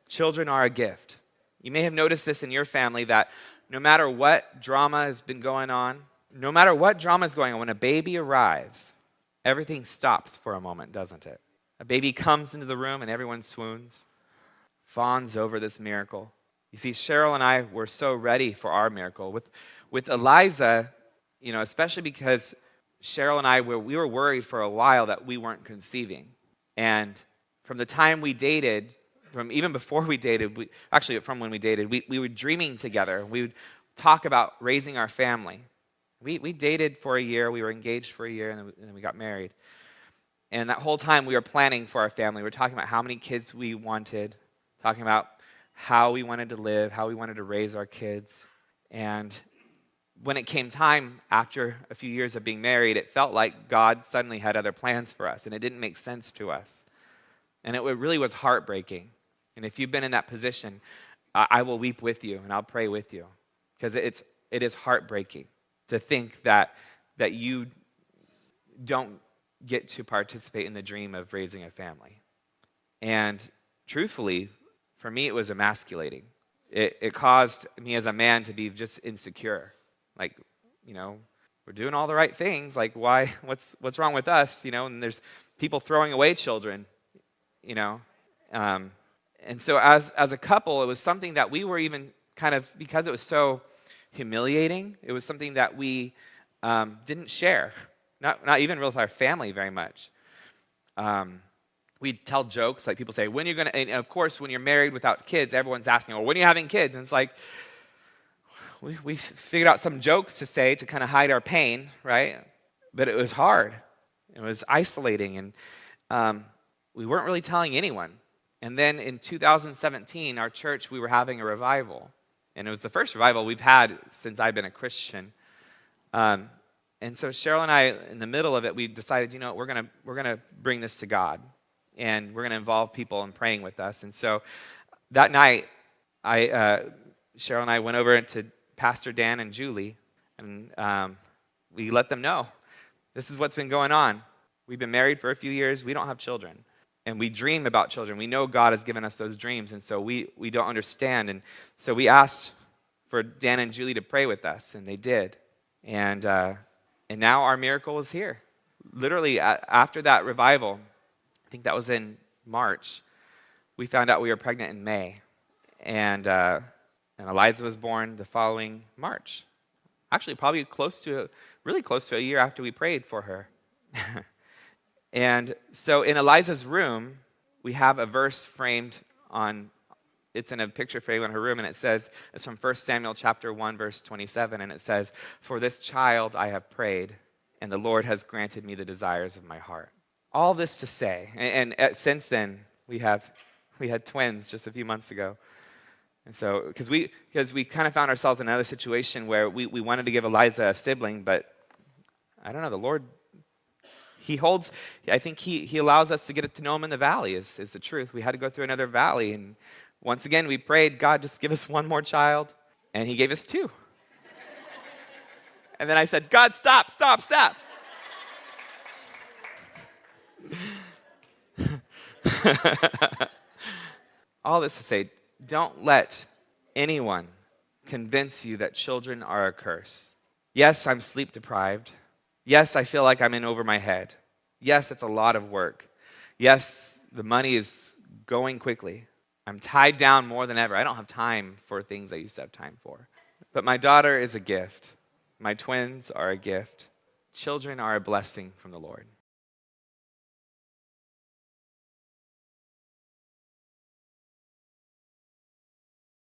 Children are a gift. You may have noticed this in your family that no matter what drama has been going on, no matter what drama is going on, when a baby arrives, everything stops for a moment, doesn't it? A baby comes into the room and everyone swoons, fawns over this miracle. You see, Cheryl and I were so ready for our miracle. With Eliza, especially because Cheryl and I we were worried for a while that we weren't conceiving. And from the time we dated, from even before we dated, from when we dated, we were dreaming together. We would talk about raising our family. We dated for a year, we were engaged for a year, and then we got married. And that whole time we were planning for our family. We were talking about how many kids we wanted, talking about how we wanted to live, how we wanted to raise our kids. And when it came time, after a few years of being married, it felt like God suddenly had other plans for us, and it didn't make sense to us. And it really was heartbreaking. And if you've been in that position, I will weep with you, and I'll pray with you, because it is heartbreaking to think that you don't get to participate in the dream of raising a family. And truthfully, for me, it was emasculating. It caused me as a man to be just insecure. Like, we're doing all the right things. Like, why? What's wrong with us? And there's people throwing away children. And so as a couple, it was something that we were even kind of, because it was so humiliating, it was something that we didn't share, not even with our family very much. We'd tell jokes, like people say, when you're going to, and of course, when you're married without kids, everyone's asking, well, when are you having kids? And it's like, we figured out some jokes to say to kind of hide our pain, right? But it was hard. It was isolating, and we weren't really telling anyone. And then in 2017, our church, we were having a revival. And it was the first revival we've had since I've been a Christian. And so Cheryl and I, in the middle of it, we decided, we're gonna bring this to God. And we're going to involve people in praying with us. And so that night, Cheryl and I went over to Pastor Dan and Julie, and we let them know, this is what's been going on. We've been married for a few years. We don't have children. And we dream about children. We know God has given us those dreams, and so we don't understand. And so we asked for Dan and Julie to pray with us, and they did. And now our miracle is here. Literally, after that revival, I think that was in March, we found out we were pregnant in May. And Eliza was born the following March. Actually, probably really close to a year after we prayed for her. And so in Eliza's room, we have a verse framed it's in a picture frame in her room, and it says, it's from 1 Samuel chapter 1, verse 27, and it says, for this child I have prayed, and the Lord has granted me the desires of my heart. All this to say, and since then, we had twins just a few months ago. And so, because we kind of found ourselves in another situation where we wanted to give Eliza a sibling, but I don't know, the Lord, I think he allows us to get to know him in the valley, is the truth. We had to go through another valley, and once again, we prayed, God, just give us one more child, and he gave us two. And then I said, God, stop. All this to say, don't let anyone convince you that children are a curse. Yes, I'm sleep deprived. Yes, I feel like I'm in over my head. Yes, it's a lot of work. Yes, the money is going quickly. I'm tied down more than ever. I don't have time for things I used to have time for. But my daughter is a gift. My twins are a gift. Children are a blessing from the Lord.